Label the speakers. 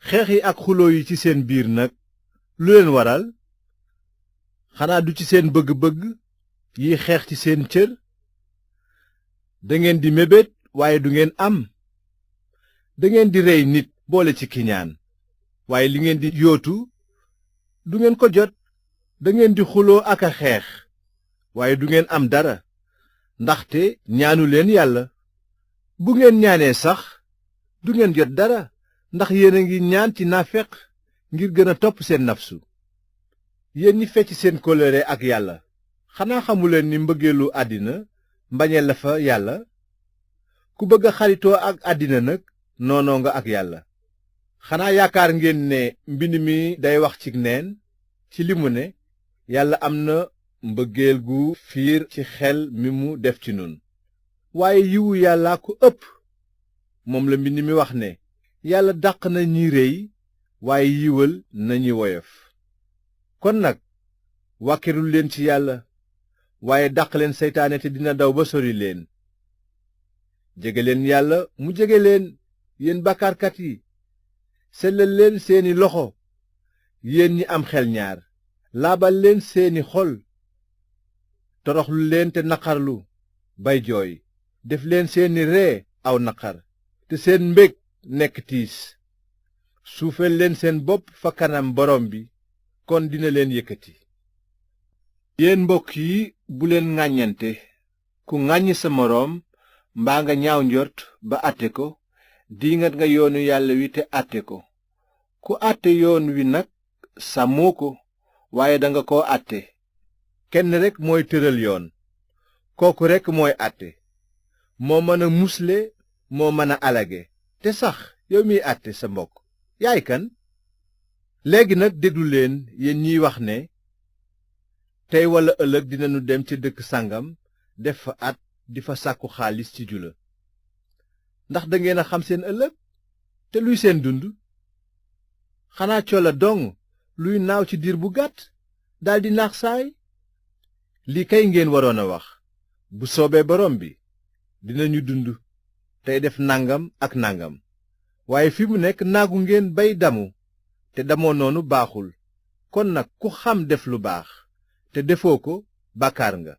Speaker 1: xeex yi ak xuloo yi ci seen biir nag lu leen waral xanaa du ci seen bëgg-bëgg yi xeex ci seen cër dangeen di mébét waaye du ngeen am dangeen di rey nit boole ci kiñaan waaye li ngeen di yootu du ngeen ko jot dangeen di xuloo ak a xeex waaye du ngeen am dara ndaxte ñaanu leen yàlla bu ngeen ñaanee sax du ngeen jot dara ndax yéen a ngi ñaan ci naafeq ngir gën a topp seen nafsu yéen ñi fecc seen kóllëre ak yàlla xanaa xamuleen ni mbëggeelu àddina mbañeel la fa yàlla ku bëgg a xaritoo ak àddina nag noonoo nga ak yàlla xanaa yaakaar ngeen ne mbind mi day wax ci neen ci li mu ne yàlla am na mbëggeel gu fiir ci xel mi mu def ci nun waaye yiwu yàlla ku ëpp moom la mbind mi wax ne yàlla dàq na ñi réy waaye yiwal na ñi woyof kon nag wàkkirul leen ci yàlla waaye dàq leen seytaane te dina daw ba sori leen jege leen yàlla mu jege leen yéen bàkkaarkat yi sellal leen seeni loxo yéen ñi am xel ñaar laabal leen seeni xol toroxlu leen te naqarlu bay jooy def leen seeni ree aw naqar te seen mbég nekk tiis suufeel leen seen bopp fa kanam borom bi kon dina leen yëkkati yéen mbokk yi bu leen ŋàññante ku ŋàññi sa moroom mbaa nga ñaaw njort ba àtte ko diingat nga yoonu yàlla wi te àtte ko ku àtte yoon wi nag sàmmoo ko waaye danga ko àtte kenn rekk mooy tëral yoon kooku rekk mooy àtte moo mën a musle moo mën a alage te sax yow miy àtte sa mbokk yaay kan léegi nag déglu leen yéen ñiy wax ne tey walla ëllëg dinañu dem ca dëkk sàngam def fa at di fa sàkku xaalis ci jula ndax dangeen a xam seen ëllëg te luy seen dund xanaa cola dong luy naaw ci diir bu gàtt daldi naax saay lii kay ngeen waroon a wax bu soobee borom bi dinañu dund tey def nangam ak nangam waaye fi mu nekk naagu ngeen bay damu te damoo noonu baaxul kon nag ku xam def lu baax te defoo ko bàkkaar nga